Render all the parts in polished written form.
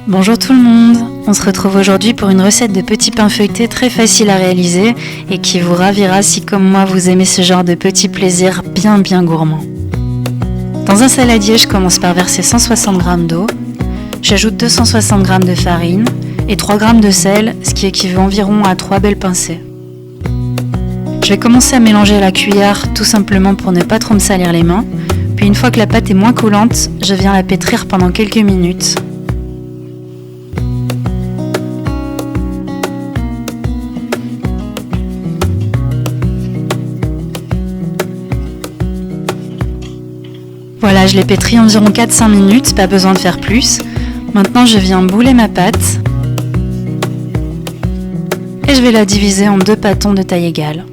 Bonjour tout le monde, on se retrouve aujourd'hui pour une recette de petits pains feuilletés très facile à réaliser et qui vous ravira si comme moi vous aimez ce genre de petits plaisirs bien gourmands. Dans un saladier, je commence par verser 160 g d'eau, j'ajoute 260 g de farine et 3 g de sel, ce qui équivaut environ à 3 belles pincées. Je vais commencer à mélanger à la cuillère tout simplement pour ne pas trop me salir les mains, puis une fois que la pâte est moins collante, je viens la pétrir pendant quelques minutes. Voilà, je l'ai pétri environ 4-5 minutes, pas besoin de faire plus. Maintenant, je viens bouler ma pâte et je vais la diviser en 2 pâtons de taille égale.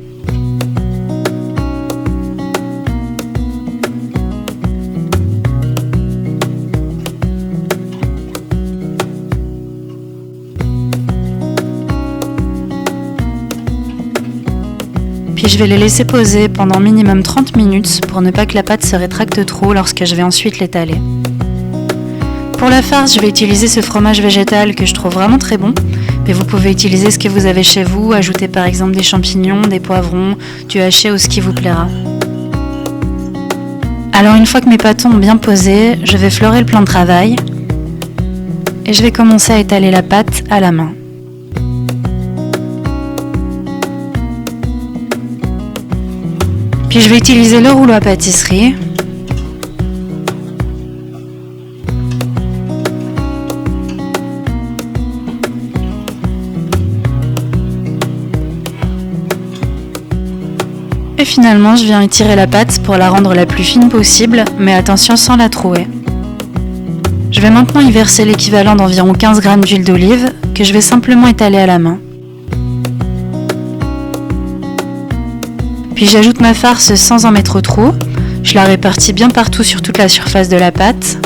Puis je vais les laisser poser pendant minimum 30 minutes pour ne pas que la pâte se rétracte trop lorsque je vais ensuite l'étaler. Pour la farce, je vais utiliser ce fromage végétal que je trouve vraiment très bon, mais vous pouvez utiliser ce que vous avez chez vous, ajouter par exemple des champignons, des poivrons, du haché ou ce qui vous plaira. Alors une fois que mes pâtons ont bien posé, je vais fleurer le plan de travail et je vais commencer à étaler la pâte à la main. Puis je vais utiliser le rouleau à pâtisserie. Et finalement, je viens étirer la pâte pour la rendre la plus fine possible, mais attention sans la trouer. Je vais maintenant y verser l'équivalent d'environ 15 g d'huile d'olive que je vais simplement étaler à la main. Puis j'ajoute ma farce sans en mettre trop, je la répartis bien partout sur toute la surface de la pâte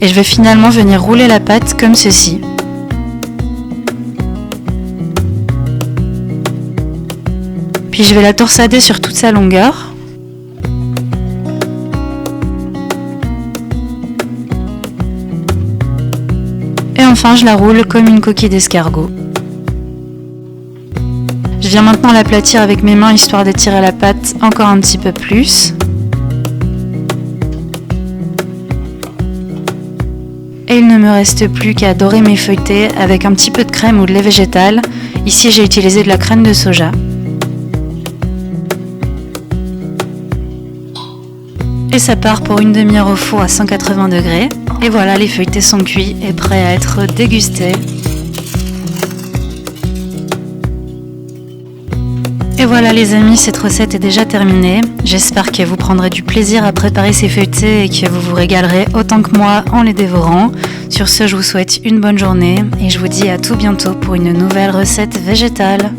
et je vais finalement venir rouler la pâte comme ceci. Puis je vais la torsader sur toute sa longueur. Et enfin je la roule comme une coquille d'escargot. Je viens maintenant l'aplatir avec mes mains histoire d'étirer la pâte encore un petit peu plus. Et il ne me reste plus qu'à dorer mes feuilletés avec un petit peu de crème ou de lait végétal. Ici j'ai utilisé de la crème de soja. Et ça part pour une demi-heure au four à 180 degrés. Et voilà, les feuilletés sont cuits et prêts à être dégustés. Et voilà les amis, cette recette est déjà terminée. J'espère que vous prendrez du plaisir à préparer ces feuilletés et que vous vous régalerez autant que moi en les dévorant. Sur ce, je vous souhaite une bonne journée et je vous dis à tout bientôt pour une nouvelle recette végétale.